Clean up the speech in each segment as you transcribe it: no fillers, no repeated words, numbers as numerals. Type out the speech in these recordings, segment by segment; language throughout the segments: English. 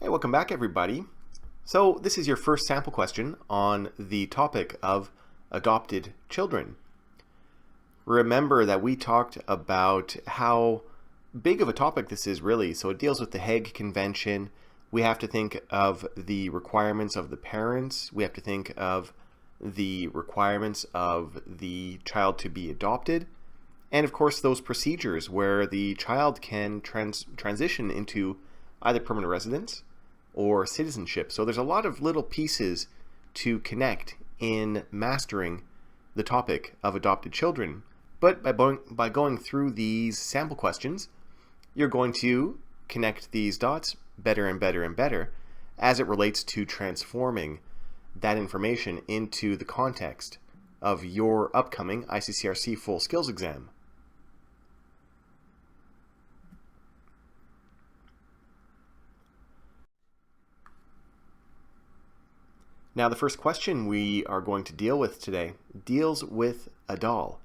Hey, welcome back everybody. So this is your first sample question on the topic of adopted children. Remember that we talked about how big of a topic this is really. So it deals with the Hague Convention. We have to think of the requirements of the parents. We have to think of the requirements of the child to be adopted. And of course those procedures where the child can transition into either permanent residence or citizenship. So there's a lot of little pieces to connect in mastering the topic of adopted children. But by going through these sample questions, you're going to connect these dots better and better and better as it relates to transforming that information into the context of your upcoming ICCRC Full Skills Exam. Now the first question we are going to deal with today deals with Adal.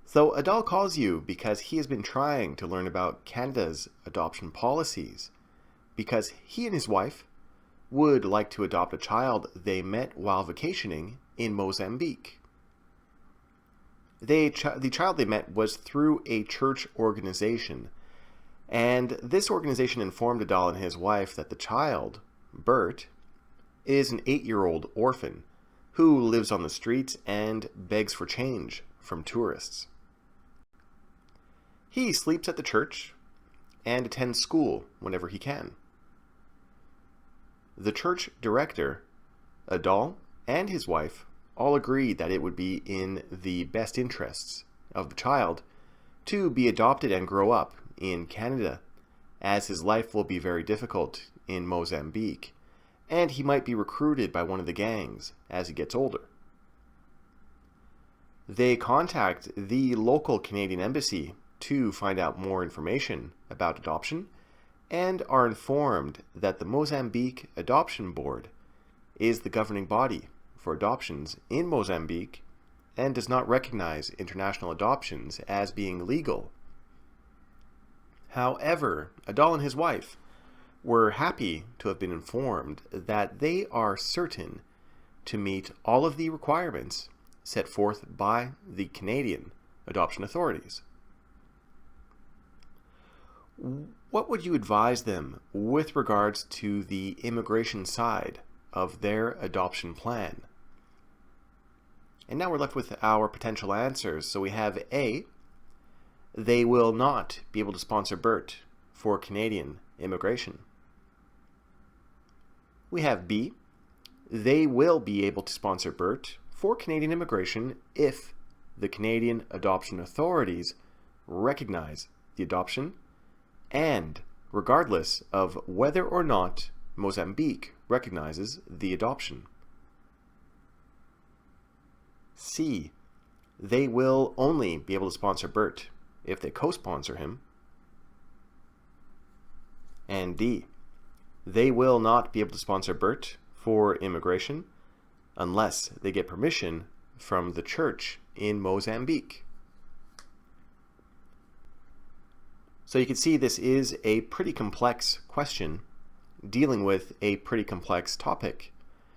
So Adal calls you because he has been trying to learn about Canada's adoption policies, because he and his wife would like to adopt a child they met while vacationing in Mozambique. The child they met was through a church organization, and this organization informed Adal and his wife that the child, Bert, is an 8-year-old orphan who lives on the streets and begs for change from tourists. He sleeps at the church and attends school whenever he can. The church director, Adal, and his wife all agreed that it would be in the best interests of the child to be adopted and grow up in Canada, as his life will be very difficult in Mozambique, and he might be recruited by one of the gangs as he gets older. They contact the local Canadian embassy to find out more information about adoption, and are informed that the Mozambique Adoption Board is the governing body for adoptions in Mozambique and does not recognize international adoptions as being legal. However, Adal and his wife were happy to have been informed that they are certain to meet all of the requirements set forth by the Canadian adoption authorities. What would you advise them with regards to the immigration side of their adoption plan? And now we're left with our potential answers. So we have A, they will not be able to sponsor Bert for Canadian immigration. We have B, they will be able to sponsor Bert for Canadian immigration if the Canadian adoption authorities recognize the adoption, and regardless of whether or not Mozambique recognizes the adoption. C, they will only be able to sponsor Bert if they co-sponsor him. And D, they will not be able to sponsor Bert for immigration unless they get permission from the church in Mozambique. So you can see this is a pretty complex question dealing with a pretty complex topic.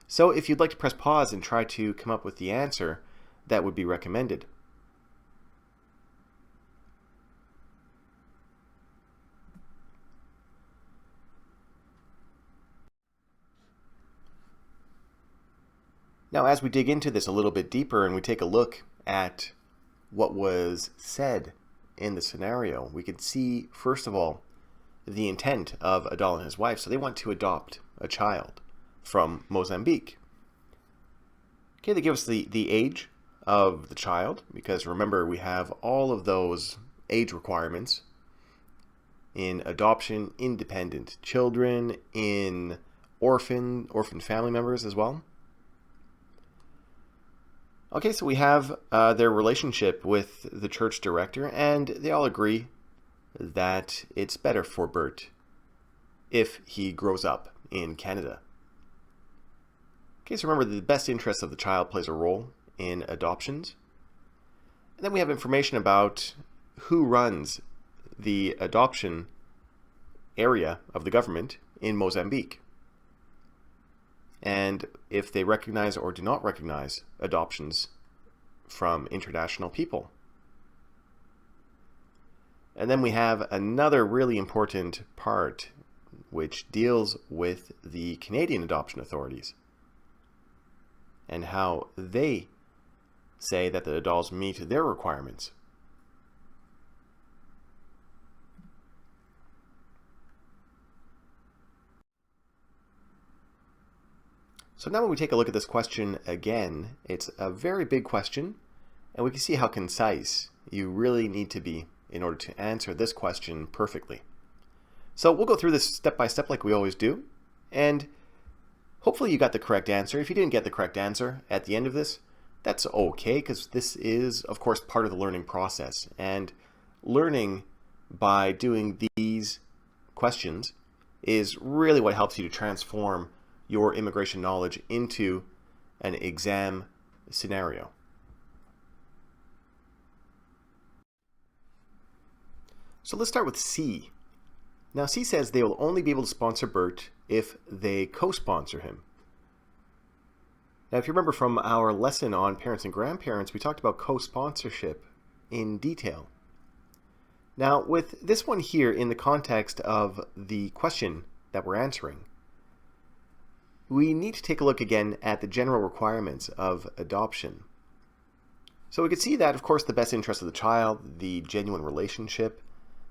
So if you'd like to press pause and try to come up with the answer, that would be recommended. Now, as we dig into this a little bit deeper and we take a look at what was said in the scenario, we can see, first of all, the intent of Adal and his wife. So they want to adopt a child from Mozambique. Okay, they give us the age of the child, because remember, we have all of those age requirements in adoption, independent children, in orphan family members as well. Okay, so we have their relationship with the church director, and they all agree that it's better for Bert if he grows up in Canada. Okay, so remember, the best interest of the child plays a role in adoptions. And then we have information about who runs the adoption area of the government in Mozambique, and if they recognize or do not recognize adoptions from international people. And then we have another really important part which deals with the Canadian adoption authorities and how they say that the adults meet their requirements. So now when we take a look at this question again, it's a very big question, and we can see how concise you really need to be in order to answer this question perfectly. So we'll go through this step by step like we always do, and hopefully you got the correct answer. If you didn't get the correct answer at the end of this, that's okay, because this is, of course, part of the learning process. And learning by doing these questions is really what helps you to transform your immigration knowledge into an exam scenario. So let's start with C. Now C says they will only be able to sponsor Bert if they co-sponsor him. Now if you remember from our lesson on parents and grandparents, we talked about co-sponsorship in detail. Now with this one here in the context of the question that we're answering, we need to take a look again at the general requirements of adoption. So we can see that, of course, the best interest of the child, the genuine relationship,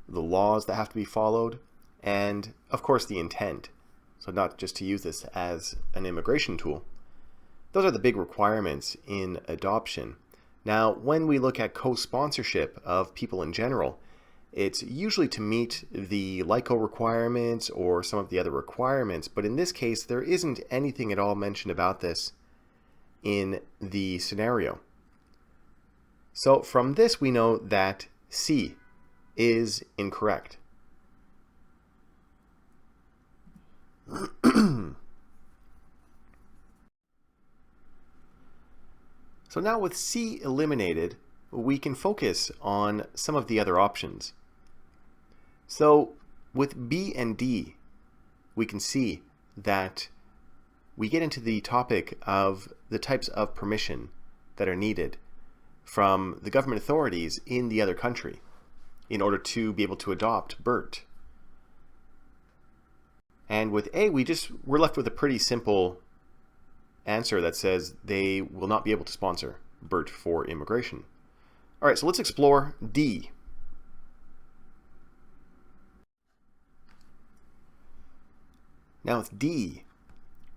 the laws that have to be followed, and, of course, the intent. So not just to use this as an immigration tool. Those are the big requirements in adoption. Now, when we look at co-sponsorship of people in general, it's usually to meet the LICO requirements or some of the other requirements, but in this case, there isn't anything at all mentioned about this in the scenario. So from this, we know that C is incorrect. So now with C eliminated, we can focus on some of the other options. So with B and D, we can see that we get into the topic of the types of permission that are needed from the government authorities in the other country in order to be able to adopt Bert. And with A, we're left with a pretty simple answer that says they will not be able to sponsor Bert for immigration. All right, so let's explore D. Now with D,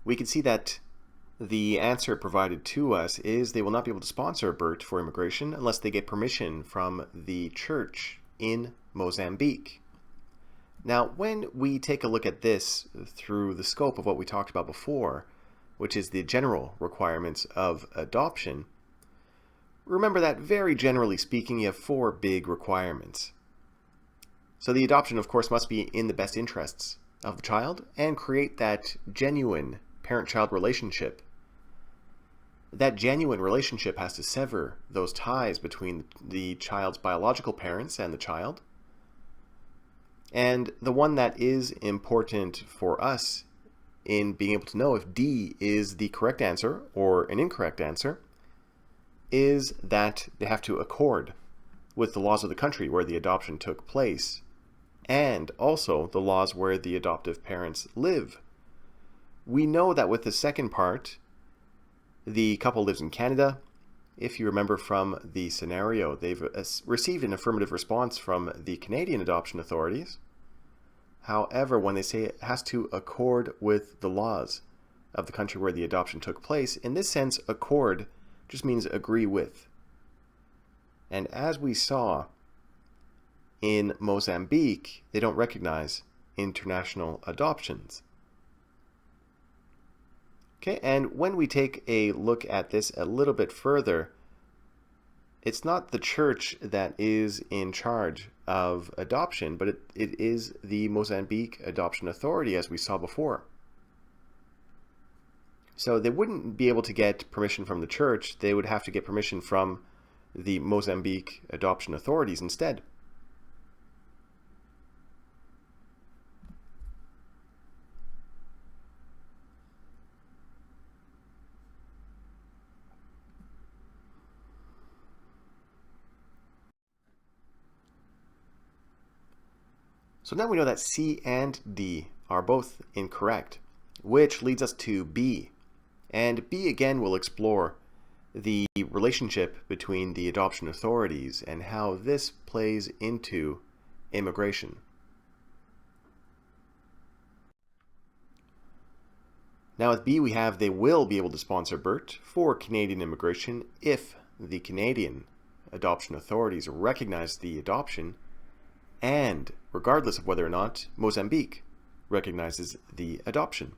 we can see that the answer provided to us is they will not be able to sponsor Bert for immigration unless they get permission from the church in Mozambique. Now, when we take a look at this through the scope of what we talked about before, which is the general requirements of adoption, remember that very generally speaking, you have 4 big requirements. So the adoption, of course, must be in the best interests of the child and create that genuine parent-child relationship. That genuine relationship has to sever those ties between the child's biological parents and the child. And the one that is important for us in being able to know if D is the correct answer or an incorrect answer is that they have to accord with the laws of the country where the adoption took place and also the laws where the adoptive parents live. We know that with the second part, the couple lives in Canada. If you remember from the scenario, they've received an affirmative response from the Canadian adoption authorities. However, when they say it has to accord with the laws of the country where the adoption took place, in this sense, accord just means agree with. And as we saw in Mozambique, they don't recognize international adoptions. Okay, and when we take a look at this a little bit further, it's not the church that is in charge of adoption, but it is the Mozambique Adoption Authority, as we saw before. So they wouldn't be able to get permission from the church, they would have to get permission from the Mozambique Adoption Authorities instead. So now we know that C and D are both incorrect, which leads us to B. And B again will explore the relationship between the adoption authorities and how this plays into immigration. Now with B we have they will be able to sponsor BERT for Canadian immigration if the Canadian adoption authorities recognize the adoption and regardless of whether or not Mozambique recognizes the adoption.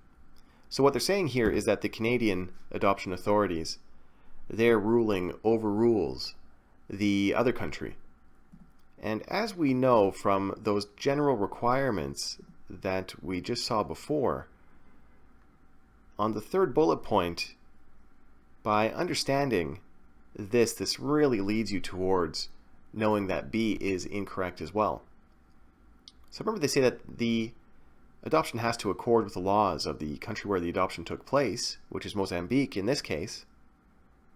So what they're saying here is that the Canadian adoption authorities, their ruling overrules the other country. And as we know from those general requirements that we just saw before, on the third bullet point, by understanding this really leads you towards knowing that B is incorrect as well. So remember they say that the adoption has to accord with the laws of the country where the adoption took place, which is Mozambique in this case,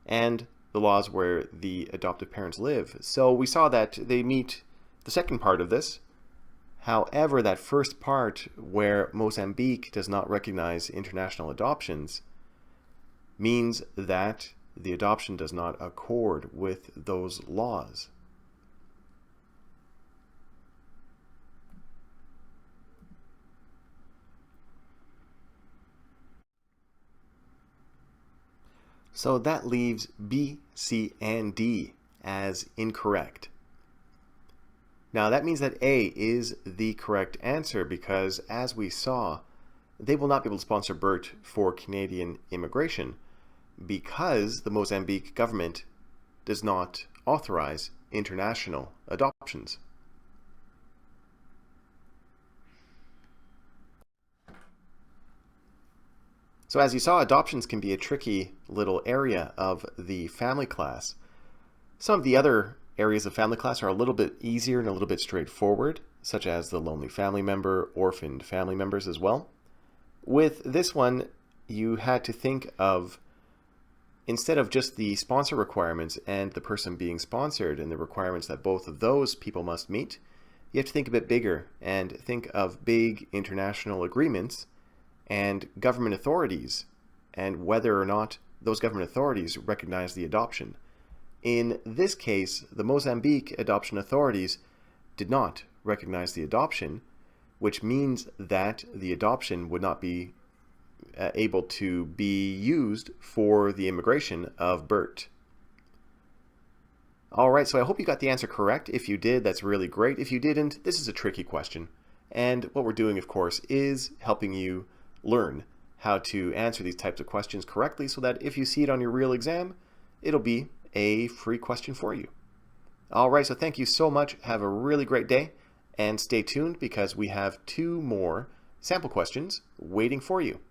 and the laws where the adoptive parents live. So we saw that they meet the second part of this. However, that first part where Mozambique does not recognize international adoptions means that the adoption does not accord with those laws. So that leaves B, C, and D as incorrect. Now that means that A is the correct answer because, as we saw, they will not be able to sponsor BERT for Canadian immigration because the Mozambique government does not authorize international adoptions. So as you saw, adoptions can be a tricky little area of the family class. Some of the other areas of family class are a little bit easier and a little bit straightforward, such as the lonely family member, orphaned family members as well. With this one, you had to think of, instead of just the sponsor requirements and the person being sponsored and the requirements that both of those people must meet, you have to think a bit bigger and think of big international agreements and government authorities and whether or not those government authorities recognize the adoption. In this case, the Mozambique adoption authorities did not recognize the adoption, which means that the adoption would not be able to be used for the immigration of BERT. Alright, so I hope you got the answer correct. If you did, that's really great. If you didn't, this is a tricky question. And what we're doing, of course, is helping you learn how to answer these types of questions correctly so that if you see it on your real exam, it'll be a free question for you. Alright, so thank you so much. Have a really great day and stay tuned because we have 2 more sample questions waiting for you.